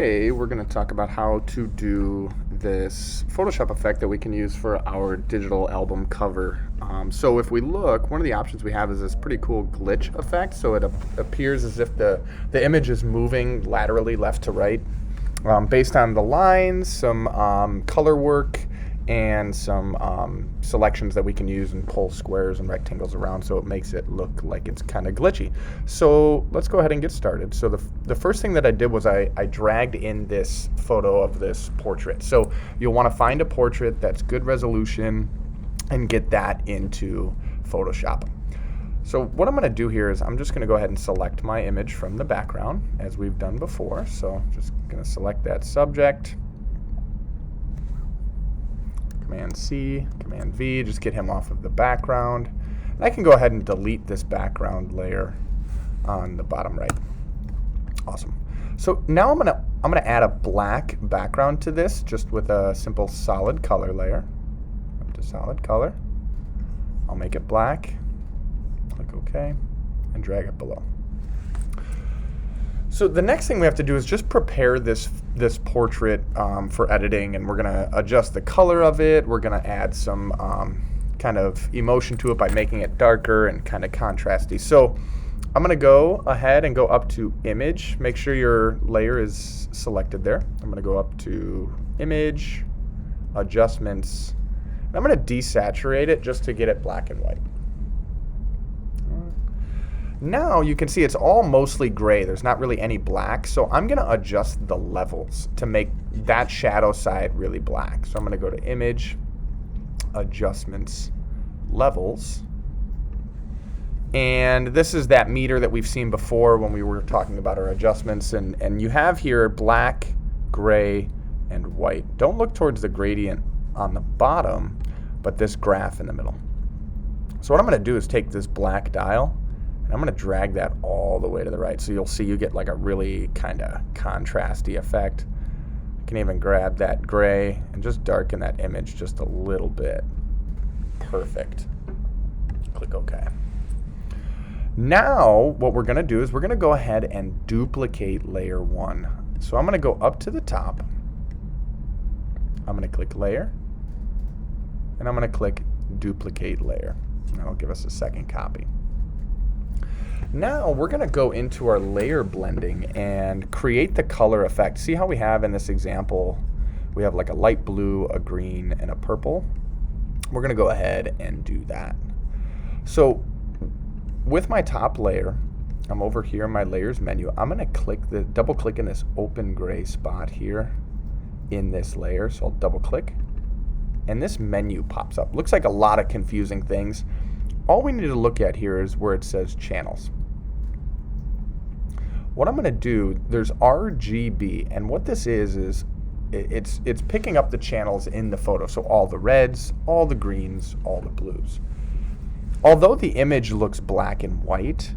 Today we're going to talk about how to do this Photoshop effect that we can use for our digital album cover. So if we look, one of the options we have is this pretty cool glitch effect. So it appears as if the image is moving laterally left to right based on the lines, some color work, and some selections that we can use and pull squares and rectangles around, so it makes it look like it's kind of glitchy. So let's go ahead and get started. So the first thing that I did was I dragged in this photo of this portrait. So you'll want to find a portrait that's good resolution and get that into Photoshop. So what I'm going to do here is I'm just going to go ahead and select my image from the background as we've done before. So just going to select that subject. Command C, Command V, just get him off of the background. And I can go ahead and delete this background layer on the bottom right. Awesome. So now I'm gonna add a black background to this just with a simple solid color layer. Up to solid color. I'll make it black. Click OK and drag it below. So the next thing we have to do is just prepare this portrait for editing, and we're going to adjust the color of it. We're going to add some kind of emotion to it by making it darker and kind of contrasty. So I'm going to go ahead and go up to Image. Make sure your layer is selected there. I'm going to go up to Image, Adjustments, and I'm going to desaturate it just to get it black and white. Now you can see it's all mostly gray. There's not really any black. So I'm going to adjust the levels to make that shadow side really black. So I'm going to go to Image, Adjustments, Levels. And this is that meter that we've seen before when we were talking about our adjustments. And you have here black, gray, and white. Don't look towards the gradient on the bottom, but this graph in the middle. So what I'm going to do is take this black dial, I'm going to drag that all the way to the right, so you'll see you get like a really kind of contrasty effect. You can even grab that gray and just darken that image just a little bit. Perfect. Click OK. Now what we're going to do is we're going to go ahead and duplicate layer 1. So I'm going to go up to the top. I'm going to click Layer, and I'm going to click Duplicate Layer. And that'll give us a second copy. Now we're going to go into our layer blending and create the color effect. See how we have in this example, we have like a light blue, a green, and a purple. We're going to go ahead and do that. So with my top layer, I'm over here in my layers menu. I'm going to double click in this open gray spot here in this layer. So I'll double click and this menu pops up. Looks like a lot of confusing things. All we need to look at here is where it says channels. What I'm going to do, there's RGB, and what this is it's picking up the channels in the photo. So all the reds, all the greens, all the blues. Although the image looks black and white,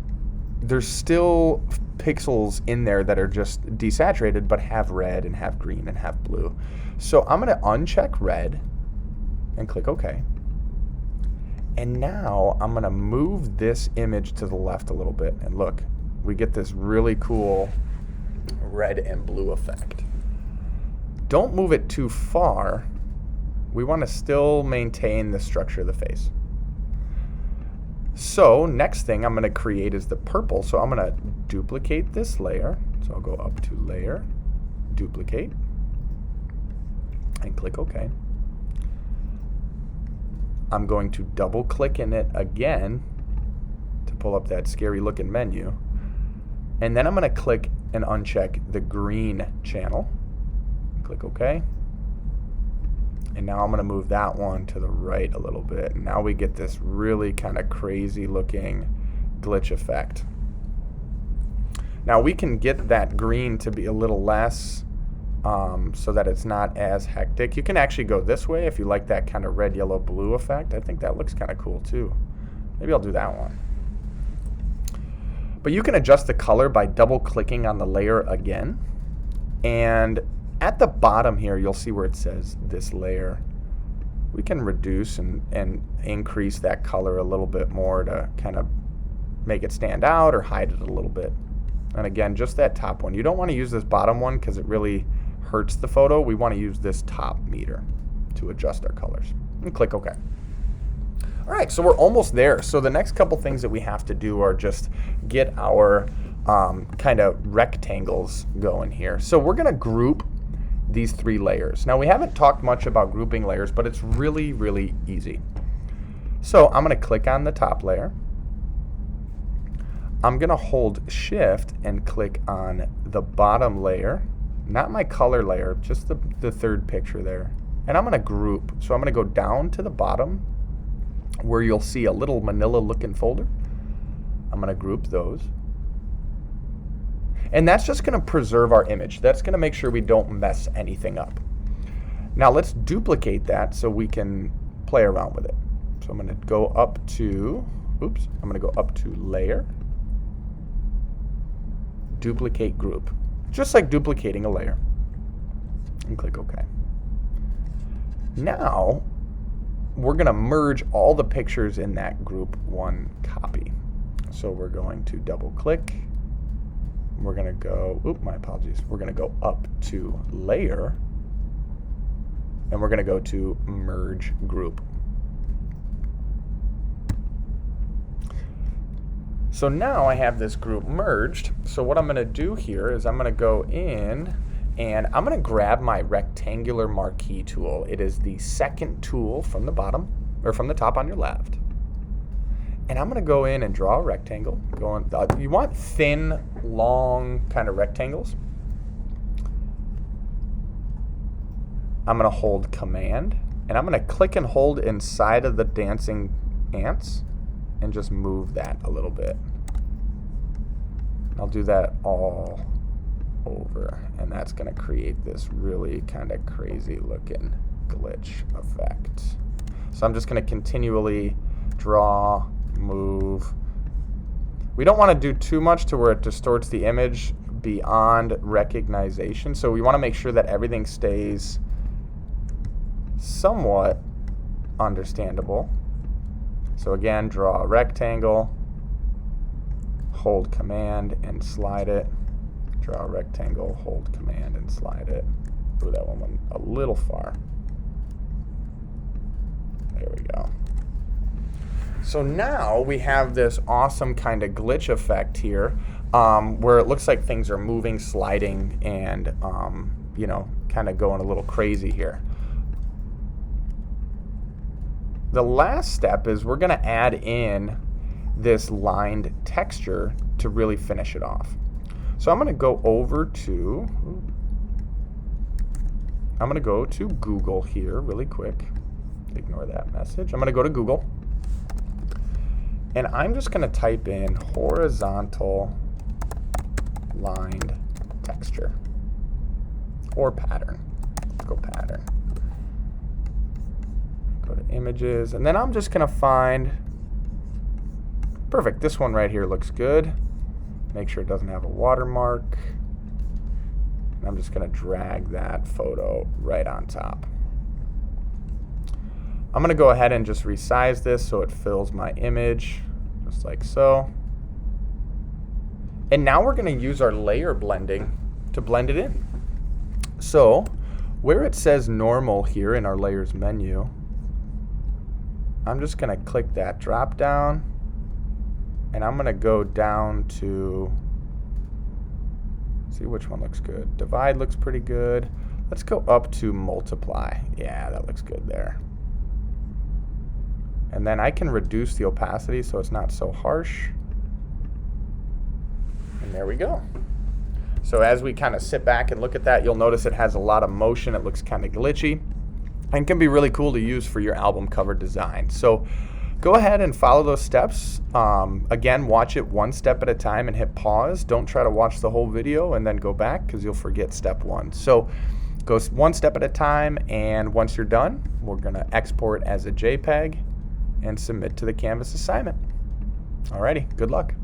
there's still pixels in there that are just desaturated but have red and have green and have blue. So I'm going to uncheck red and click OK. And now I'm going to move this image to the left a little bit, and look, we get this really cool red and blue effect. Don't move it too far. We want to still maintain the structure of the face. So next thing I'm going to create is the purple. So I'm going to duplicate this layer. So I'll go up to Layer, Duplicate, and click OK. I'm going to double click in it again to pull up that scary looking menu. And then I'm going to click and uncheck the green channel. Click OK. And now I'm going to move that one to the right a little bit. And now we get this really kind of crazy looking glitch effect. Now we can get that green to be a little less so that it's not as hectic. You can actually go this way if you like that kind of red, yellow, blue effect. I think that looks kind of cool too. Maybe I'll do that one. But you can adjust the color by double clicking on the layer again. And at the bottom here, you'll see where it says this layer. We can reduce and increase that color a little bit more to kind of make it stand out or hide it a little bit. And again, just that top one. You don't want to use this bottom one because it really hurts the photo. We want to use this top meter to adjust our colors. And click OK. All right, so we're almost there. So the next couple things that we have to do are just get our kind of rectangles going here. So we're going to group these 3 layers. Now we haven't talked much about grouping layers, but it's really, really easy. So I'm going to click on the top layer. I'm going to hold Shift and click on the bottom layer, not my color layer, just the third picture there. And I'm going to group. So I'm going to go down to the bottom where you'll see a little manila looking folder. I'm going to group those. And that's just going to preserve our image. That's going to make sure we don't mess anything up. Now let's duplicate that so we can play around with it. So I'm going to go up to, I'm going to go up to Layer, Duplicate Group, just like duplicating a layer, and click OK. Now we're going to merge all the pictures in that group one copy. So we're going to double click. We're going to go, my apologies. We're going to go up to Layer, and we're going to go to Merge Group. So now I have this group merged. So what I'm going to do here is I'm going to go in and I'm going to grab my rectangular marquee tool. It is the second tool from the bottom, or from the top on your left. And I'm going to go in and draw a rectangle. You want thin, long kind of rectangles. I'm going to hold Command, and I'm going to click and hold inside of the dancing ants and just move that a little bit. I'll do that all over, and that's going to create this really kind of crazy looking glitch effect. So I'm just going to continually draw, move. We don't want to do too much to where it distorts the image beyond recognition, so we want to make sure that everything stays somewhat understandable. So again, draw a rectangle, hold Command and slide it. Draw a rectangle, hold Command and slide it. Ooh, that one went a little far. There we go. So now we have this awesome kind of glitch effect here, where it looks like things are moving, sliding, and you know, kind of going a little crazy here. The last step is we're going to add in this lined texture to really finish it off. So I'm going to go over to, Google here really quick. Ignore that message. I'm going to go to Google, and I'm just going to type in horizontal lined texture or pattern. Let's go pattern. Go to images, and then I'm just going to find, perfect, this one right here looks good. Make sure it doesn't have a watermark. And I'm just going to drag that photo right on top. I'm going to go ahead and just resize this so it fills my image, just like so. And now we're going to use our layer blending to blend it in. So where it says normal here in our layers menu, I'm just going to click that drop down, and I'm going to go down to, see which one looks good. Divide looks pretty good. Let's go up to multiply. Yeah, that looks good there. And then I can reduce the opacity so it's not so harsh. And there we go. So as we kind of sit back and look at that, you'll notice it has a lot of motion. It looks kind of glitchy, and can be really cool to use for your album cover design. So go ahead and follow those steps. Again, watch it one step at a time and hit pause. Don't try to watch the whole video and then go back, because you'll forget step one. So go one step at a time, and once you're done, we're going to export as a JPEG and submit to the Canvas assignment. Alrighty, good luck.